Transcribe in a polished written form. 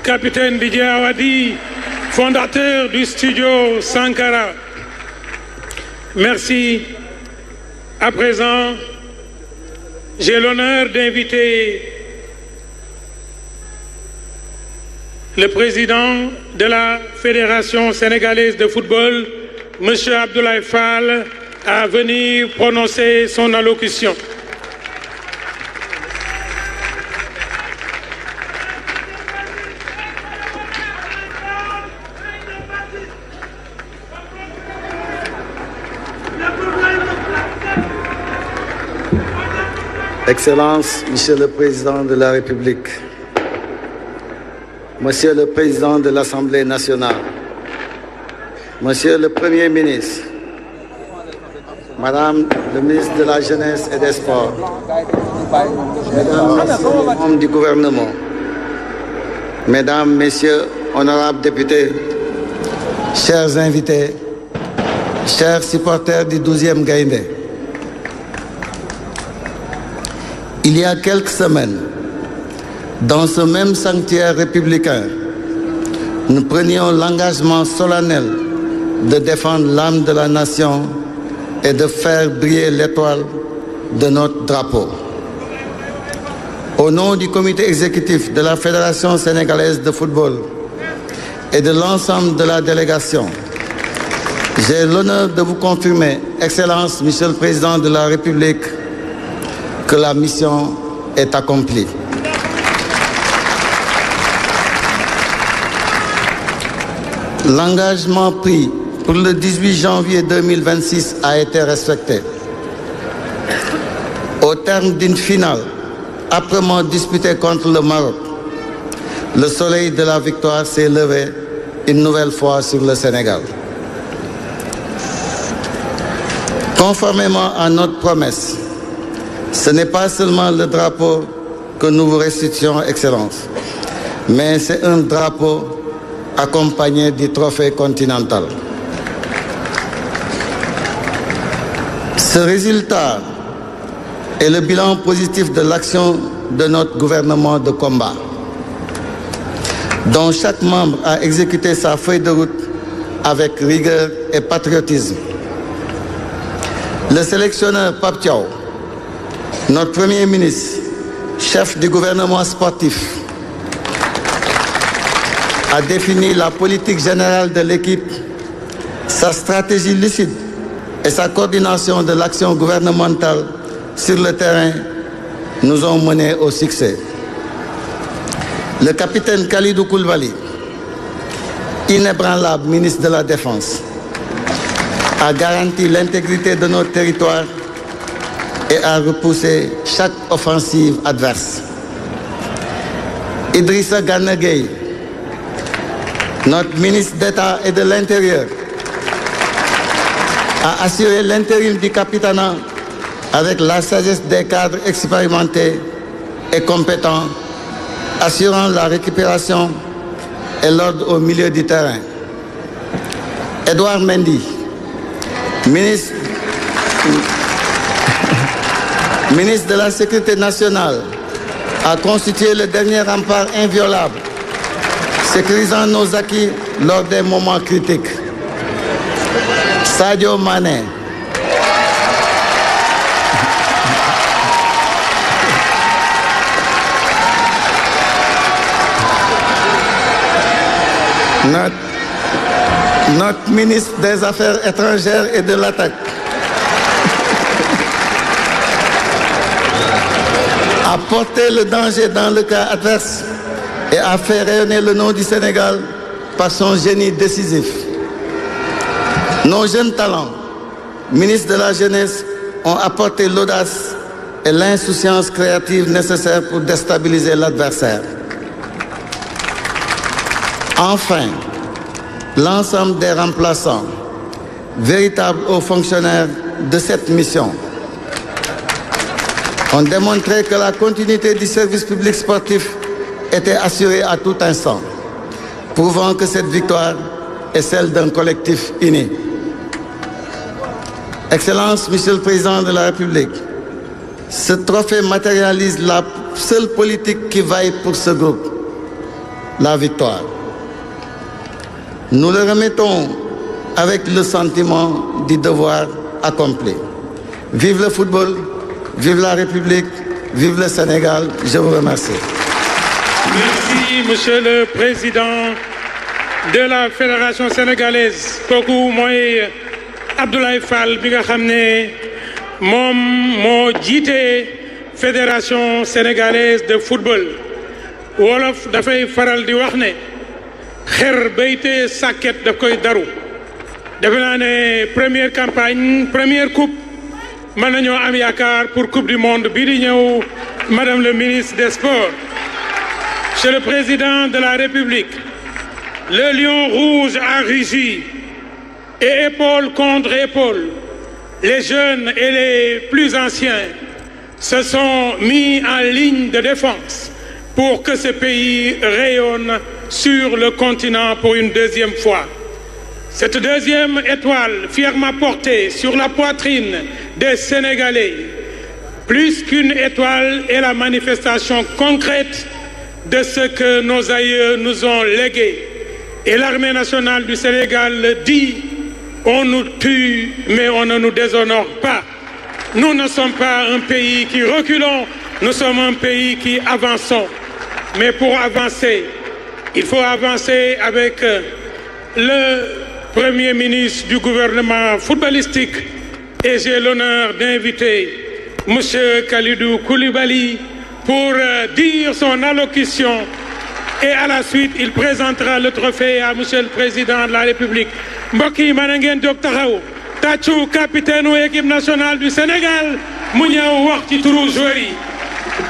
Capitaine Didier Awadi, fondateur du studio Sankara. Merci. À présent, j'ai l'honneur d'inviter le président de la Fédération sénégalaise de football, M. Abdoulaye Fall, à venir prononcer son allocution. Excellences, Monsieur le Président de la République, Monsieur le Président de l'Assemblée nationale, Monsieur le Premier ministre, Madame le ministre de la Jeunesse et des Sports, Mesdames, Messieurs les membres du gouvernement, Mesdames, Messieurs, honorables députés, chers invités, chers supporters du 12e Gaïndé. Il y a quelques semaines, dans ce même sanctuaire républicain, nous prenions l'engagement solennel de défendre l'âme de la nation et de faire briller l'étoile de notre drapeau. Au nom du comité exécutif de la Fédération sénégalaise de football et de l'ensemble de la délégation, j'ai l'honneur de vous confirmer, Excellence, Monsieur le Président de la République, que la mission est accomplie. L'engagement pris pour le 18 janvier 2026 a été respecté. Au terme d'une finale âprement disputée contre le Maroc, le soleil de la victoire s'est levé une nouvelle fois sur le Sénégal. Conformément à notre promesse, ce n'est pas seulement le drapeau que nous vous restituons, Excellence, mais c'est un drapeau accompagné du trophée continental. Ce résultat est le bilan positif de l'action de notre gouvernement de combat, dont chaque membre a exécuté sa feuille de route avec rigueur et patriotisme. Le sélectionneur Pape Thiaw, notre Premier ministre, chef du gouvernement sportif, a défini la politique générale de l'équipe, sa stratégie lucide et sa coordination de l'action gouvernementale sur le terrain nous ont menés au succès. Le capitaine Kalidou Koulibaly, inébranlable ministre de la Défense, a garanti l'intégrité de notre territoire et a repoussé chaque offensive adverse. Idrissa Gana Gueye, notre ministre d'État et de l'Intérieur, a assuré l'intérim du capitanat avec la sagesse des cadres expérimentés et compétents, assurant la récupération et l'ordre au milieu du terrain. Edouard Mendy, ministre de la Sécurité nationale, a constitué le dernier rempart inviolable, sécurisant nos acquis lors des moments critiques. Sadio Mané, notre ministre des Affaires étrangères et de l'attaque, a porté le danger dans le cas adverse et a fait rayonner le nom du Sénégal par son génie décisif. Nos jeunes talents, ministres de la Jeunesse, ont apporté l'audace et l'insouciance créative nécessaires pour déstabiliser l'adversaire. Enfin, l'ensemble des remplaçants, véritables hauts fonctionnaires de cette mission, ont démontré que la continuité du service public sportif était assurée à tout instant, prouvant que cette victoire est celle d'un collectif uni. Excellence, Monsieur le Président de la République, ce trophée matérialise la seule politique qui vaille pour ce groupe, la victoire. Nous le remettons avec le sentiment du devoir accompli. Vive le football, vive la République, vive le Sénégal. Je vous remercie. Merci, Monsieur le Président de la Fédération sénégalaise. Kooku mooy Abdoulaye Fall bi nga xam ne moom moo jiite Fédération sénégalaise de football. Wolof dafay faral di wax ne xer bayte sàkket daf koy daru. Defe naa ne première campagne première coupe mën nañoo am yaakaar pour coupe du monde bii di ñëw, Madame le ministre des Sports. Monsieur le Président de la République, le lion rouge a rugi et épaule contre épaule, les jeunes et les plus anciens se sont mis en ligne de défense pour que ce pays rayonne sur le continent pour une deuxième fois. Cette deuxième étoile fièrement portée sur la poitrine des Sénégalais, plus qu'une étoile, est la manifestation concrète de ce que nos aïeux nous ont légué. Et l'armée nationale du Sénégal le dit, on nous tue, mais on ne nous déshonore pas. Nous ne sommes pas un pays qui reculons, nous sommes un pays qui avançons. Mais pour avancer, il faut avancer avec le Premier ministre du gouvernement footballistique. Et j'ai l'honneur d'inviter M. Kalidou Koulibaly pour dire son allocution. Et à la suite, il présentera le trophée à M. le Président de la République. Mbokk yi mën ngeen jóg taxaw tàccu capitaine u équipe nationale du Sénégal mu ñëw wax ci turu joueur yi.